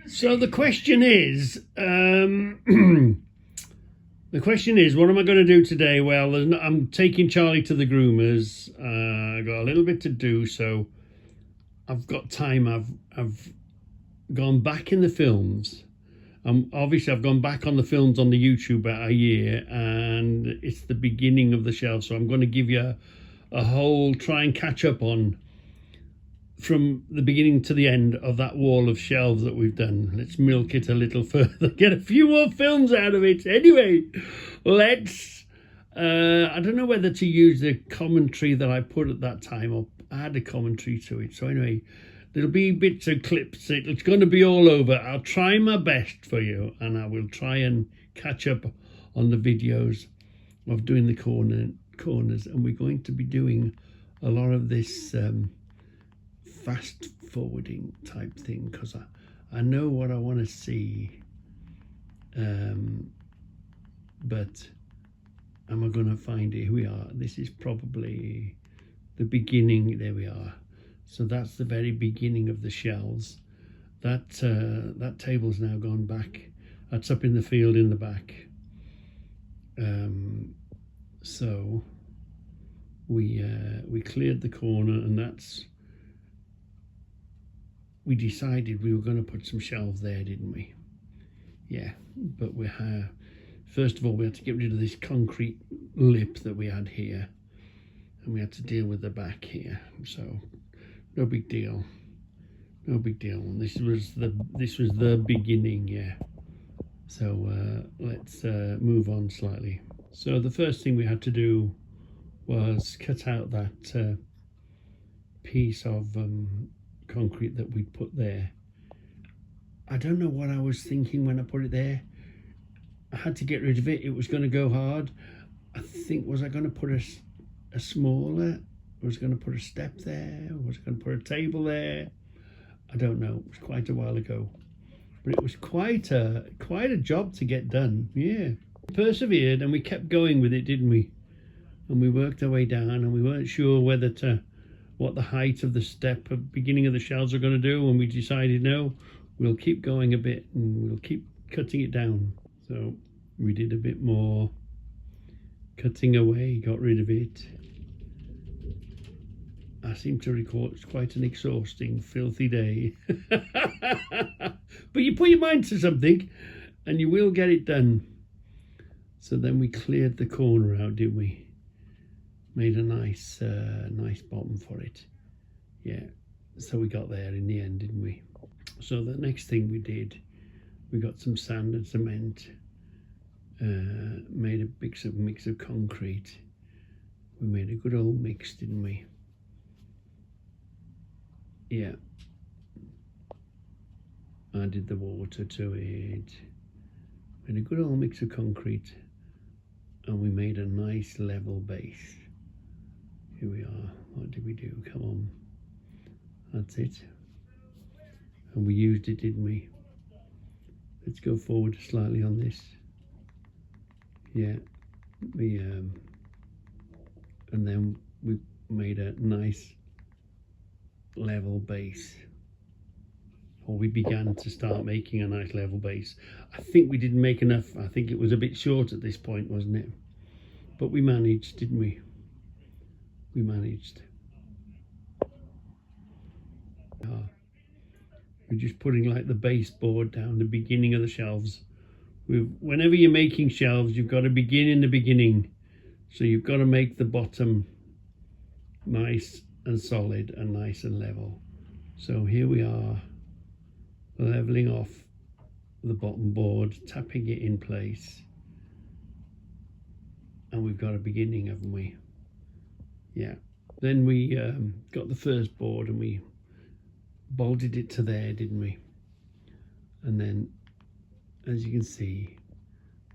So the question is, what am I going to do today? Well, I'm taking Charlie to the groomers. I got a little bit to do, so I've got time. I've gone back in the films. Obviously, I've gone back on the films on the YouTube about a year, and it's the beginning of the shelf. So I'm going to give you a whole try and catch up on from the beginning to the end of that wall of shelves that we've done. Let's milk it a little further, get a few more films out of it. Anyway, let's I don't know whether to use the commentary that I put at that time or add a commentary to it. So anyway, there'll be bits of clips. It's going to be all over. I'll try my best for you, and I will try and catch up on the videos of doing the corners, and we're going to be doing a lot of this fast forwarding type thing, because I know what I want to see, but am I going to find it? Here we are. This is probably the beginning. There we are. So that's the very beginning of the shelves. That table's now gone back. That's up in the field in the back. So we cleared the corner, and we decided we were going to put some shelves there, didn't we? Yeah, but first of all we had to get rid of this concrete lip that we had here, and we had to deal with the back here. So no big deal, no big deal. This was the beginning, yeah. So let's move on slightly. So the first thing we had to do was cut out that piece of concrete that we put there. I don't know what I was thinking when I put it there. I had to get rid of it. It was going to go hard. I think, was I going to put a smaller? Was I going to put a step there? Was I going to put a table there? I don't know. It was quite a while ago, but it was quite a job to get done. Yeah, we persevered and we kept going with it, didn't we? And we worked our way down, and we weren't sure what the height of the step of beginning of the shelves are going to do, and we decided no, we'll keep going a bit and we'll keep cutting it down. So we did a bit more cutting away, got rid of it. I seem to recall it's quite an exhausting, filthy day. But you put your mind to something and you will get it done. So then we cleared the corner out, didn't we? Made a nice bottom for it. Yeah, so we got there in the end, didn't we? So the next thing we did, we got some sand and cement, made a big mix of concrete. We made a good old mix, didn't we? Yeah, added the water to it, made a good old mix of concrete, and we made a nice level base. Here we are. What did we do? Come on. That's it. And we used it, didn't we? Let's go forward slightly on this. Yeah. And then we made a nice level base. Or we began to start making a nice level base. I think we didn't make enough. I think it was a bit short at this point, wasn't it? But we managed, didn't we? We managed. We're just putting like the baseboard down, the beginning of the shelves. Whenever you're making shelves, you've got to begin in the beginning. So you've got to make the bottom nice and solid and nice and level. So here we are, leveling off the bottom board, tapping it in place. And we've got a beginning, haven't we? Yeah. Then we got the first board and we bolted it to there, didn't we? And then, as you can see,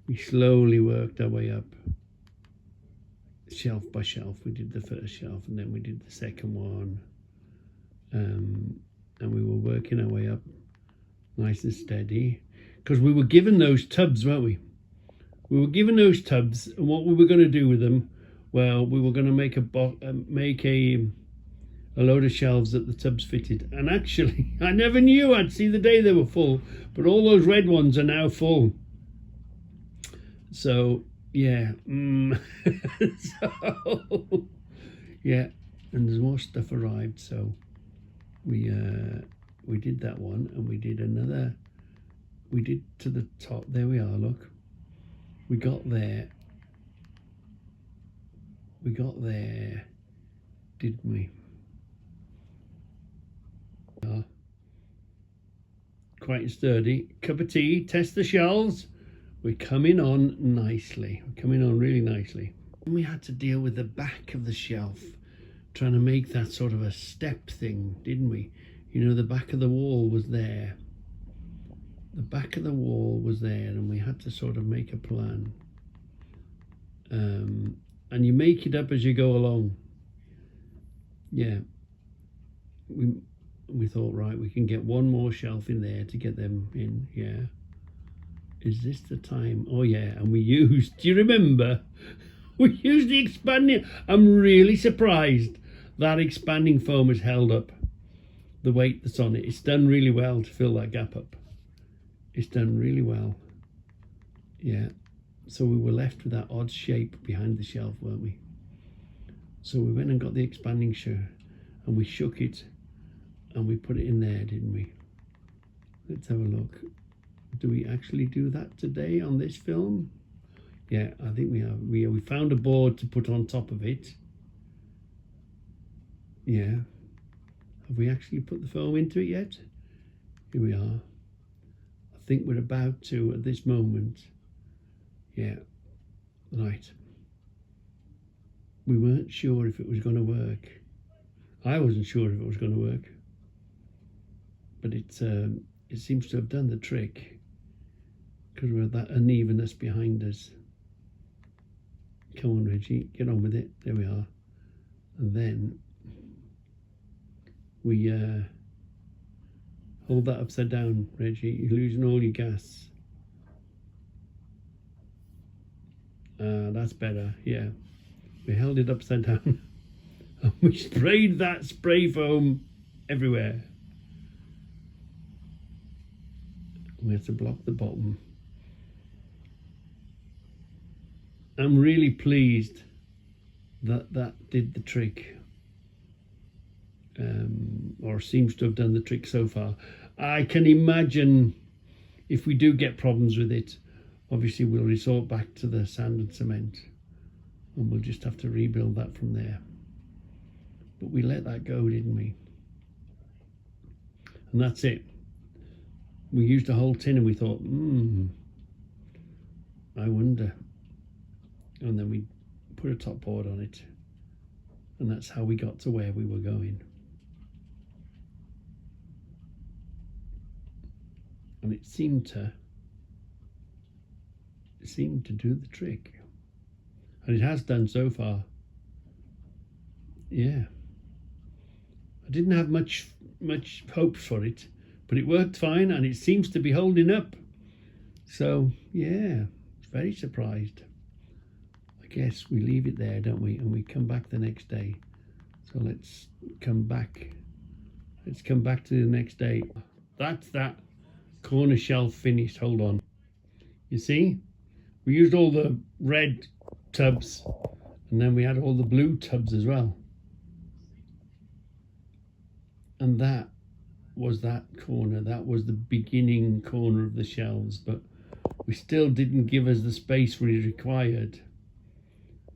we slowly worked our way up, shelf by shelf. We did the first shelf, and then we did the second one, and we were working our way up nice and steady, because we were given those tubs, weren't we? We were given those tubs, and what we were going to do with them, well, we were going to make a a load of shelves that the tubs fitted. And actually, I never knew I'd see the day they were full, but all those red ones are now full. So yeah, so yeah, and there's more stuff arrived. So we did that one, and we did another. We did to the top. There we are. Look, we got there. We got there, didn't we? Quite sturdy. Cup of tea. Test the shelves. We're coming on nicely. We're coming on really nicely. And we had to deal with the back of the shelf, trying to make that sort of a step thing, didn't we? You know, the back of the wall was there. The back of the wall was there, and we had to sort of make a plan. And you make it up as you go along. Yeah. We thought, right, we can get one more shelf in there to get them in. Yeah. Is this the time? Oh yeah, and we used, do you remember? We used the expanding. I'm really surprised that expanding foam has held up the weight that's on it. It's done really well to fill that gap up. It's done really well. Yeah. So we were left with that odd shape behind the shelf, weren't we? So we went and got the expanding shirt, and we shook it, and we put it in there, didn't we? Let's have a look. Do we actually do that today on this film? Yeah, I think we have. We found a board to put on top of it. Yeah. Have we actually put the foam into it yet? Here we are. I think we're about to at this moment. Yeah. Right. We weren't sure if it was going to work. I wasn't sure if it was going to work. But it seems to have done the trick, because we're that unevenness behind us. Come on, Reggie, get on with it. There we are. And then we hold that upside down, Reggie. You're losing all your gas. That's better. Yeah. We held it upside down and we sprayed that spray foam everywhere. We had to block the bottom. I'm really pleased that that did the trick, or seems to have done the trick so far. I can imagine if we do get problems with it, obviously we'll resort back to the sand and cement, and we'll just have to rebuild that from there. But we let that go, didn't we? And that's it. We used a whole tin and we thought, I wonder. And then we put a top board on it, and that's how we got to where we were going. And it seemed to do the trick, and it has done so far. Yeah, I didn't have much hopes for it, but it worked fine, and it seems to be holding up. So yeah, very surprised. I guess we leave it there, don't we? And we come back the next day. So let's come back. Let's come back to the next day. That's that corner shelf finished. Hold on. You see? We used all the red tubs, and then we had all the blue tubs as well. And that was that corner. That was the beginning corner of the shelves, but we still didn't give us the space we required.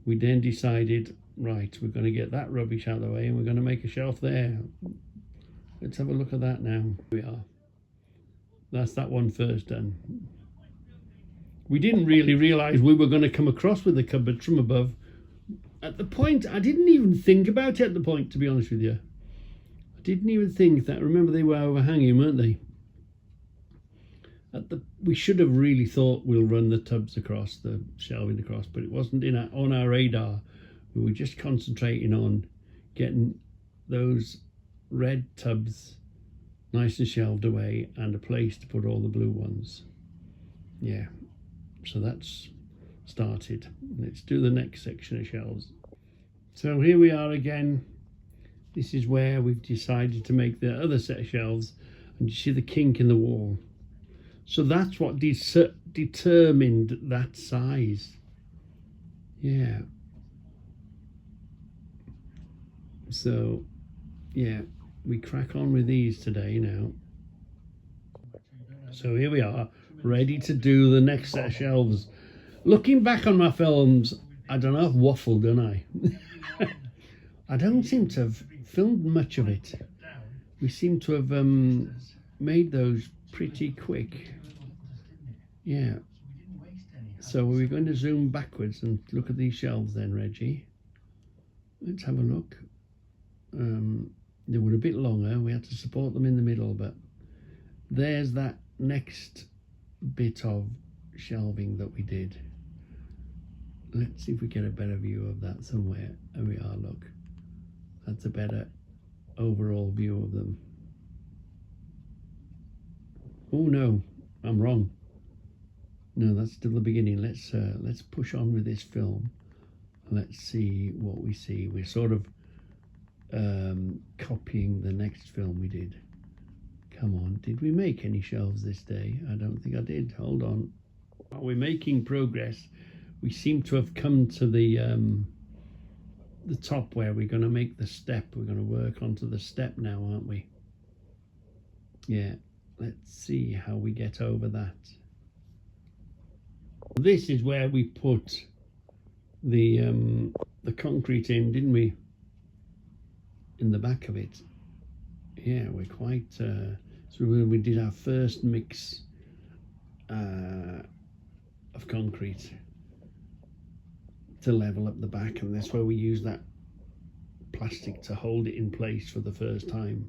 We then decided, right, we're going to get that rubbish out of the way and we're going to make a shelf there. Let's have a look at that now. Here we are. That's that one first done. We didn't really realise we were going to come across with the cupboard from above. At the point, I didn't even think about it at the point, to be honest with you. I didn't even think that. Remember, they were overhanging, weren't they? We should have really thought we'll run the tubs across, the shelving across, but it wasn't on our radar. We were just concentrating on getting those red tubs nice and shelved away and a place to put all the blue ones. Yeah, so that's started. Let's do the next section of shelves. So here we are again. This is where we've decided to make the other set of shelves, and you see the kink in the wall. So that's what determined that size. Yeah. So, yeah, we crack on with these today now. So here we are, ready to do the next set of shelves. Looking back on my films, I don't know, I've waffled, don't I? I don't seem to have filmed much of it. We seem to have made those pretty quick. Yeah. So we're going to zoom backwards and look at these shelves then, Reggie. Let's have a look. They were a bit longer. We had to support them in the middle, but there's that next bit of shelving that we did. Let's see if we get a better view of that somewhere. There we are, look. That's a better overall view of them. Oh no, I'm wrong. No, that's still the beginning. Let's push on with this film. Let's see what we see. We're sort of copying the next film we did. Come on, did we make any shelves this day? I don't think I did. Hold on. While we're making progress, we seem to have come to the top where we're going to make the step. We're going to work onto the step now, aren't we? Yeah, let's see how we get over that. This is where we put the concrete in, didn't we? In the back of it. Yeah, we're quite so we did our first mix of concrete to level up the back, and that's where we use that plastic to hold it in place for the first time.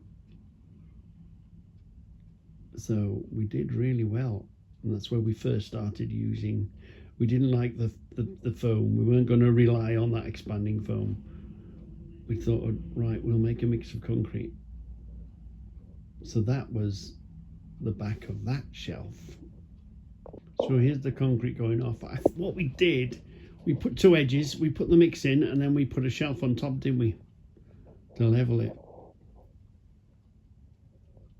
So we did really well, and that's where we first started using. We didn't like the foam. We weren't going to rely on that expanding foam. We thought, right, we'll make a mix of concrete. So that was the back of that shelf. So here's the concrete going off. What we did, we put two edges, we put the mix in, and then we put a shelf on top, didn't we? To level it.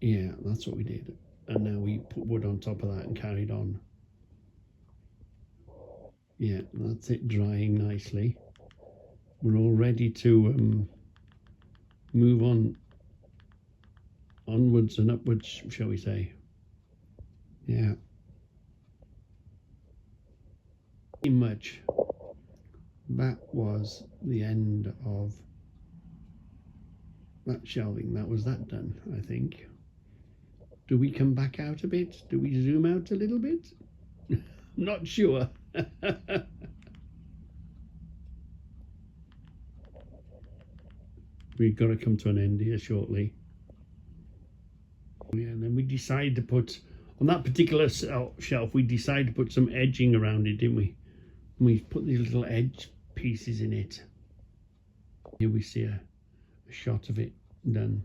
Yeah, that's what we did. And now we put wood on top of that and carried on. Yeah, that's it, drying nicely. We're all ready to move on, onwards and upwards, shall we say. Yeah. Pretty much that was the end of that shelving. That was that done, I think. Do we come back out a bit? Do we zoom out a little bit? Not sure. We've got to come to an end here shortly. Yeah, and then we decided to put, on that particular shelf, we decided to put some edging around it, didn't we? And we put these little edge pieces in it. Here we see a shot of it done.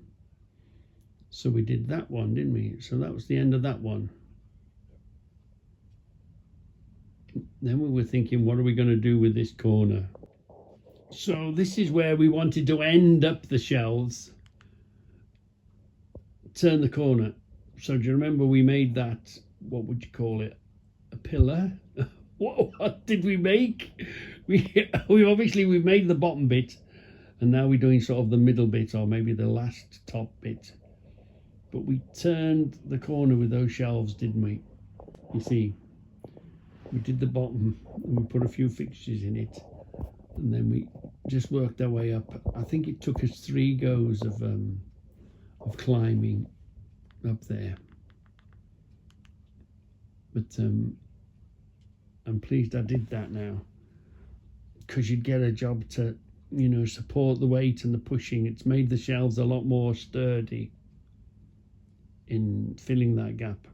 So we did that one, didn't we? So that was the end of that one. Then we were thinking, what are we going to do with this corner? So this is where we wanted to end up the shelves. Turn the corner. So do you remember we made that, what would you call it? A pillar? What did we make? We've made the bottom bit, and now we're doing sort of the middle bit, or maybe the last top bit. But we turned the corner with those shelves, didn't we? You see, we did the bottom and we put a few fixtures in it, and then we just worked our way up. I think it took us 3 goes of climbing up there. But I'm pleased I did that now, because you'd get a job to, you know, support the weight and the pushing. It's made the shelves a lot more sturdy in filling that gap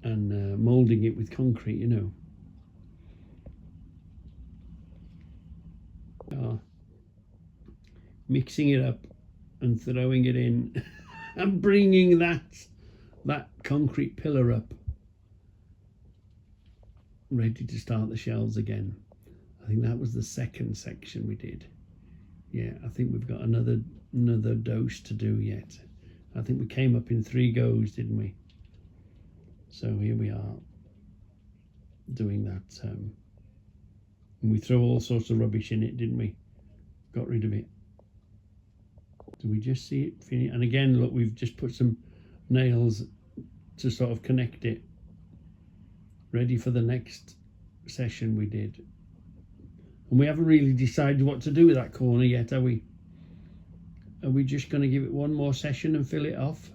and moulding it with concrete, you know. Mixing it up and throwing it in and bringing that concrete pillar up, ready to start the shelves again. I think that was the second section we did. Yeah, I think we've got another dose to do yet. I think we came up in 3 goes, didn't we? So here we are doing that. And we threw all sorts of rubbish in it, didn't we? Got rid of it. Do we just see it finish? And again, look, we've just put some nails to sort of connect it. Ready for the next session we did. And we haven't really decided what to do with that corner yet, are we? Are we just going to give it one more session and fill it off?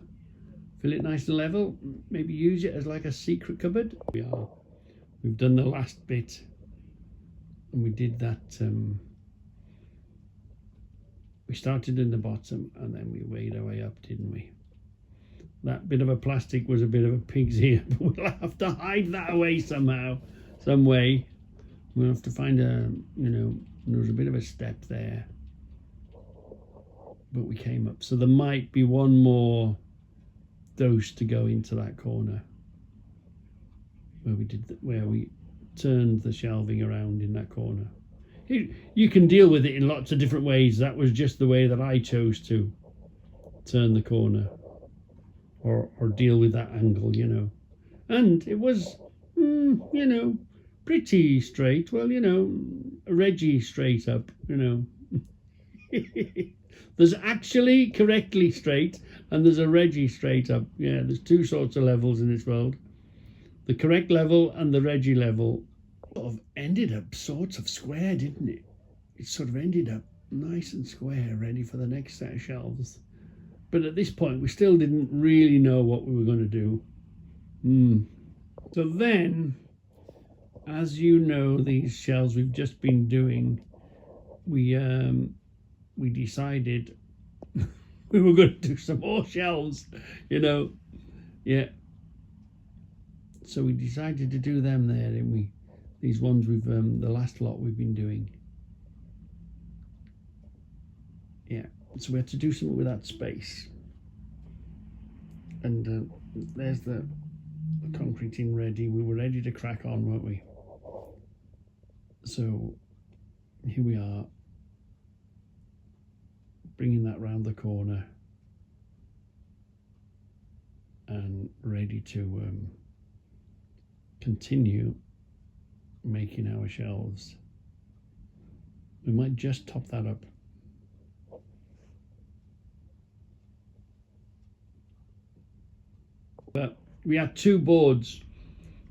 Fill it nice and level? Maybe use it as like a secret cupboard? We are. We've done the last bit. And we did that. We started in the bottom and then we weighed our way up, didn't we? That bit of a plastic was a bit of a pig's ear, but we'll have to hide that away somehow, some way. We'll have to find there was a bit of a step there, but we came up. So there might be one more dose to go into that corner where we turned the shelving around in that corner. You can deal with it in lots of different ways. That was just the way that I chose to turn the corner or deal with that angle, And it was, pretty straight. Well, Reggie straight up, There's actually correctly straight and there's a Reggie straight up. Yeah, there's 2 sorts of levels in this world. The correct level and the Reggie level sort of ended up sort of square, didn't it? It sort of ended up nice and square, ready for the next set of shelves. But at this point, we still didn't really know what we were going to do. So then, as you know, these shelves we've just been doing, we decided we were going to do some more shelves, Yeah. So we decided to do them there, didn't we? These ones we've, the last lot we've been doing. Yeah. So we had to do something with that space. And there's the concrete in ready. We were ready to crack on, weren't we? So here we are, bringing that round the corner and ready to continue making our shelves. We might just top that up. But we had 2 boards,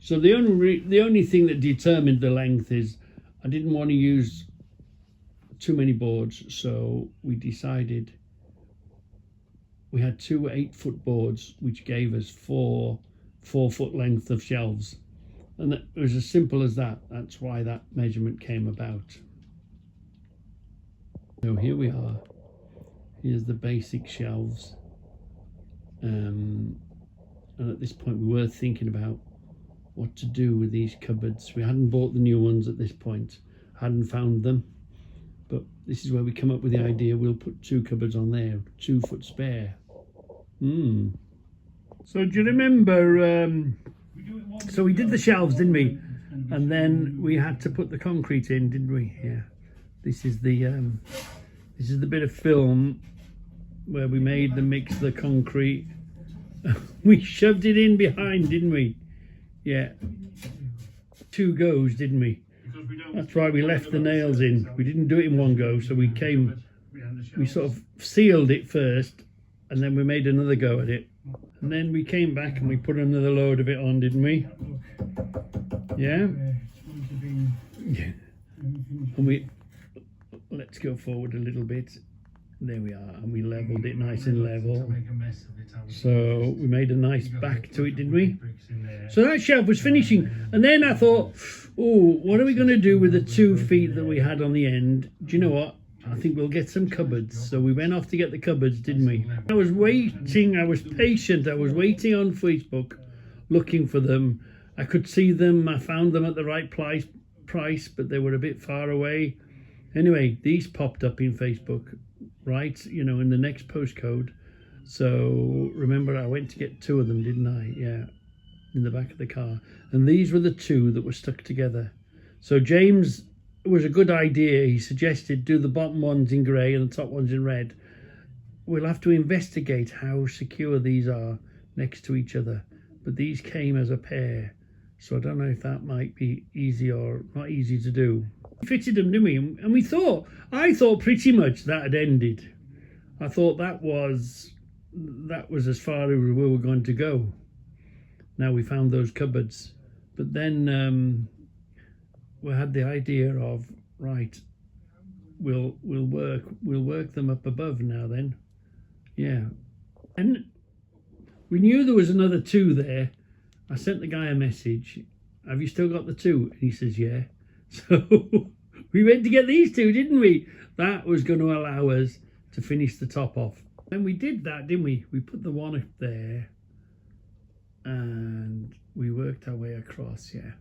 so the only thing that determined the length is I didn't want to use too many boards, so we decided we had 2 8-foot boards, which gave us 4 4-foot length of shelves, and it was as simple as that. That's why that measurement came about. So here we are. Here's the basic shelves. And at this point we were thinking about what to do with these cupboards. We hadn't bought the new ones at this point, hadn't found them, but this is where we come up with the idea we'll put 2 cupboards on there, 2-foot spare. So do you remember, so we did the shelves, didn't we? And then we had to put the concrete in, didn't we? Yeah. This is the bit of film where we made the mix the concrete. We shoved it in behind, didn't we? Yeah. 2 goes, didn't we? That's right, we left the nails in. We didn't do it in 1 go, so we sort of sealed it first, and then we made another go at it. And then we came back and we put another load of it on, didn't we? Yeah? Yeah. And let's go forward a little bit. There we are, and we levelled it nice and level. So we made a nice back to it, didn't we? So that shelf was finishing, and then I thought, oh, what are we going to do with the 2 feet that we had on the end? Do you know what? I think we'll get some cupboards. So we went off to get the cupboards, didn't we? I was waiting, I was patient, I was waiting on Facebook, looking for them. I could see them, I found them at the right price, but they were a bit far away. Anyway, these popped up in Facebook, right, in the next postcode. So remember, I went to get 2 of them, didn't I? Yeah, in the back of the car. And these were the 2 that were stuck together. So James was a good idea. He suggested do the bottom ones in grey and the top ones in red. We'll have to investigate how secure these are next to each other. But these came as a pair, so I don't know if that might be easy or not easy to do. We fitted them, didn't we? And I thought pretty much that had ended. I thought that was as far as we were going to go. Now we found those cupboards. But then we had the idea of, right, we'll work them up above now then. Yeah. And we knew there was another 2 there. I sent the guy a message. Have you still got the 2? And he says, yeah. So we went to get these 2, didn't we? That was going to allow us to finish the top off. And we did that, didn't we? We put the one up there and we worked our way across, yeah.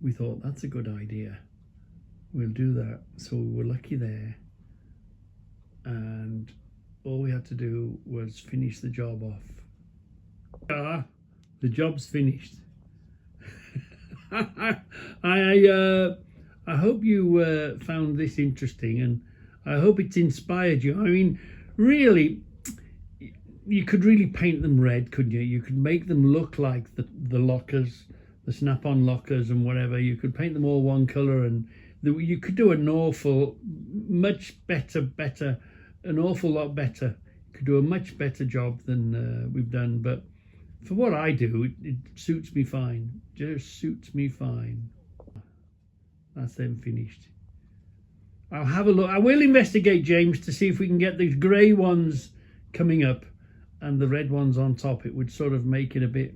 We thought that's a good idea. We'll do that. So we were lucky there. And all we had to do was finish the job off. The job's finished. I hope you found this interesting, and I hope it's inspired you. I mean, really, you could really paint them red, couldn't you? You could make them look like the lockers, the snap-on lockers and whatever. You could paint them all one colour, and you could do an awful lot better. You could do a much better job than we've done, but for what I do, it suits me fine. Just suits me fine. That's them finished. I'll have a look. I will investigate, James, to see if we can get these grey ones coming up and the red ones on top. It would sort of make it a bit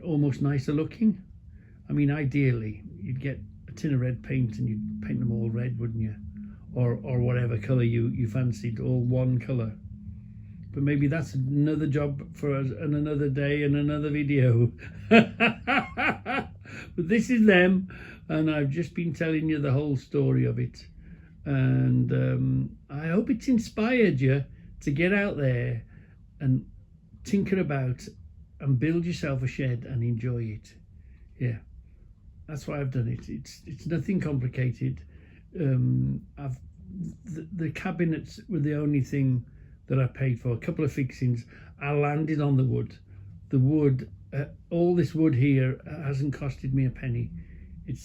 almost nicer looking. I mean, ideally, you'd get a tin of red paint and you'd paint them all red, wouldn't you? Or whatever colour you fancied, all one colour. But maybe that's another job for us and another day and another video. But this is them, and I've just been telling you the whole story of it. And I hope it's inspired you to get out there and tinker about and build yourself a shed and enjoy it. Yeah, that's why I've done it. It's nothing complicated. The cabinets were the only thing that I paid for. A couple of fixings. I landed on the wood. The wood, all this wood here hasn't costed me a penny.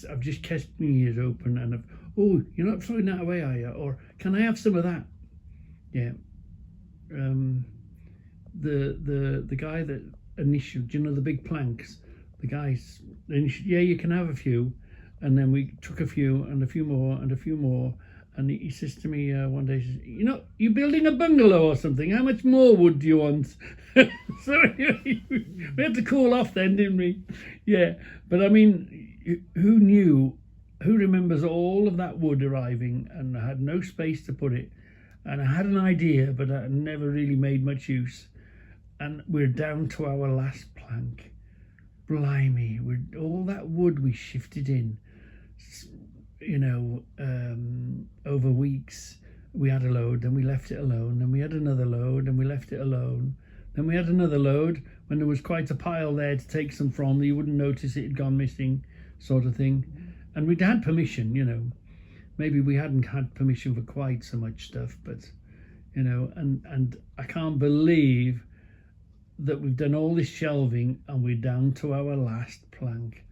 I've just kept my ears open, and oh, you're not throwing that away, are you? Or can I have some of that? Yeah. The guy that initially, do you know the big planks? The guys, yeah, you can have a few. And then we took a few and a few more and a few more. And he says to me one day, he says, you know, you're building a bungalow or something. How much more wood do you want? So we had to cool off then, didn't we? Yeah. But I mean, who remembers all of that wood arriving, and I had no space to put it. And I had an idea, but I never really made much use. And we're down to our last plank. Blimey, all that wood we shifted in, you know, over weeks. We had a load, then we left it alone, then we had another load, and we left it alone. Then we had another load when there was quite a pile there to take some from that you wouldn't notice it had gone missing, sort of thing. And we'd had permission, you know. Maybe we hadn't had permission for quite so much stuff, but, you know, and I can't believe that we've done all this shelving and we're down to our last plank.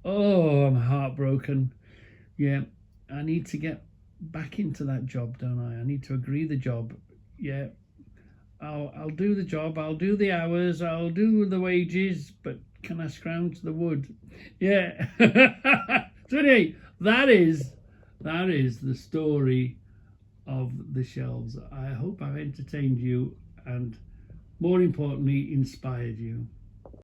Oh, I'm heartbroken. Yeah, I need to get back into that job, don't I? I need to agree the job. Yeah, I'll do the job, I'll do the hours, I'll do the wages, but can I scrounge the wood? Yeah. So anyway, that is the story of the shelves. I hope I've entertained you and, more importantly, inspired you.